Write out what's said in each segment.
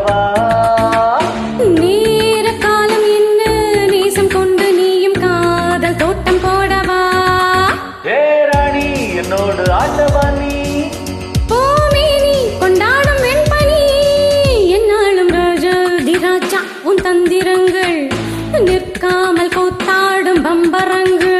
போடவா நேர காலம் என்ன நேசம் கொண்டு நீயும் காதல் தோட்டம் போடவா ராணி என்னோடு ஆட்டவா நீ பூமேனி கொண்டாடும் வெண்பனி என்னாலும் ராஜா உன் தந்திரங்கள் நிற்காமல் கூத்தாடும் பம்பரங்கள்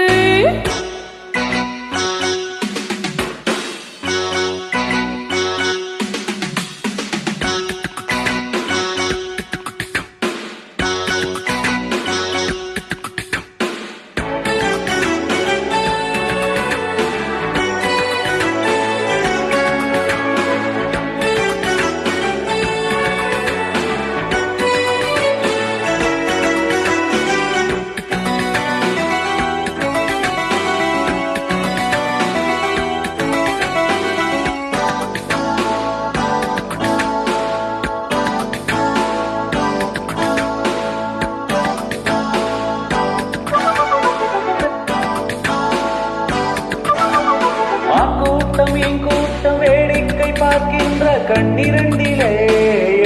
என் கூட்டம் வேடிக்கை பார்க்கின்ற கண்ணிரண்டிலே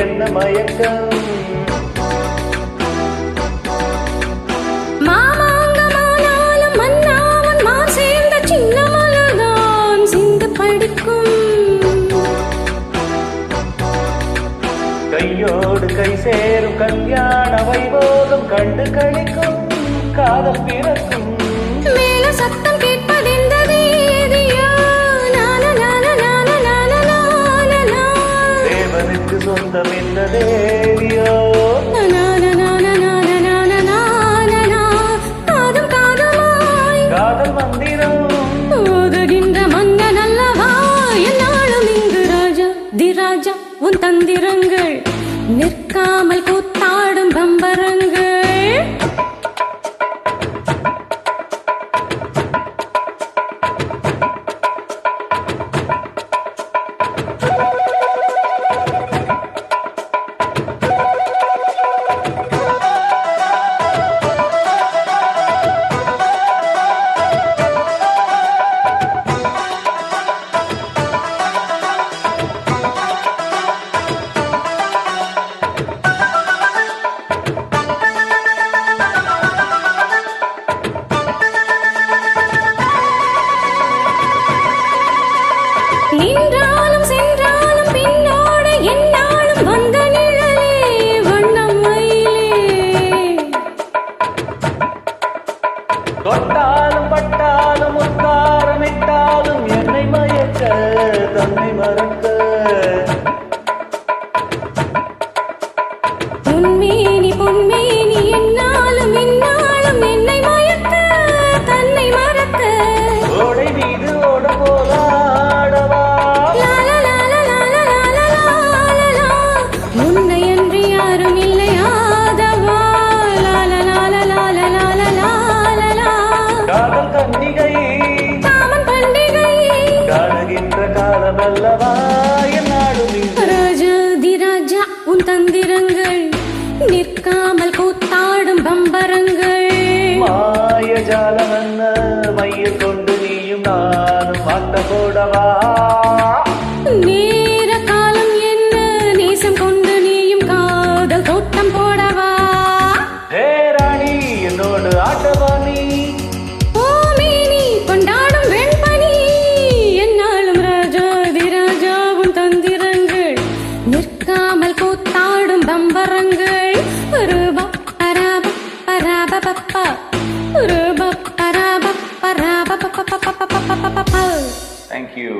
என்ன மயக்கம் மாமாங்கமானாலும் மன்னாவன் மார் சேர்ந்த சின்ன மலர்தான் சிந்து படிக்கும் கையோடு கை சேரும் கல்யாண வைபோகம் கண்டு கழிக்கும் காதல் பிறக்கும் மேல சத்தம் சொந்தம் என்ன தேவியோ காதல் மந்திரம் ஓதுகின்ற மன்னன் அல்லவா என்னாலும் இங்கு ராஜா உன் தந்திரங்கள் நிற்காமல் கூத்தாடும் பம்பரங்கள் நின்றாலும் சென்றாலும் பின்னோடு என்னாலும் வந்த நிழலே வண்ணம் மயிலே தொட்டாலும் பட்டாலும் உத்தாரமிட்டாலும் என்னை மயக்க தன்னை மறக்க பொன்மேனி என்னாலும் என்னை மயக்க தன்னை மறக்க ஓடை மீது ஓட போதா உன்னையன்றி யாரும் இல்லையாதவா காதல் கன்னிகை காமன் பண்டிகை காணுகின்ற காலமல்லவா என்னாடும் ராஜா உன் தந்திரங்கள் நிற்காமல் கூத்தாடும் பம்பரங்கள் மாய ஜாலம் என்ன மையில் கொண்டு நீயும் நானும் மாட்ட போடவா நேர காலம் என்ன நேசம் கொண்டு நீயும் காதல் தோட்டம் போடவா ராணி என்னோடு ஆட்டவா நீ பூமேனி கொண்டாடும் வெண்பனி என்னாலும் ராஜா உன் தந்திரங்கள் நிற்காமல் கூத்தாடும் பம்பரங்கள் ரூபா பராப பராப பப்பா ரூபா பராப பராப பப்பா. Thank you.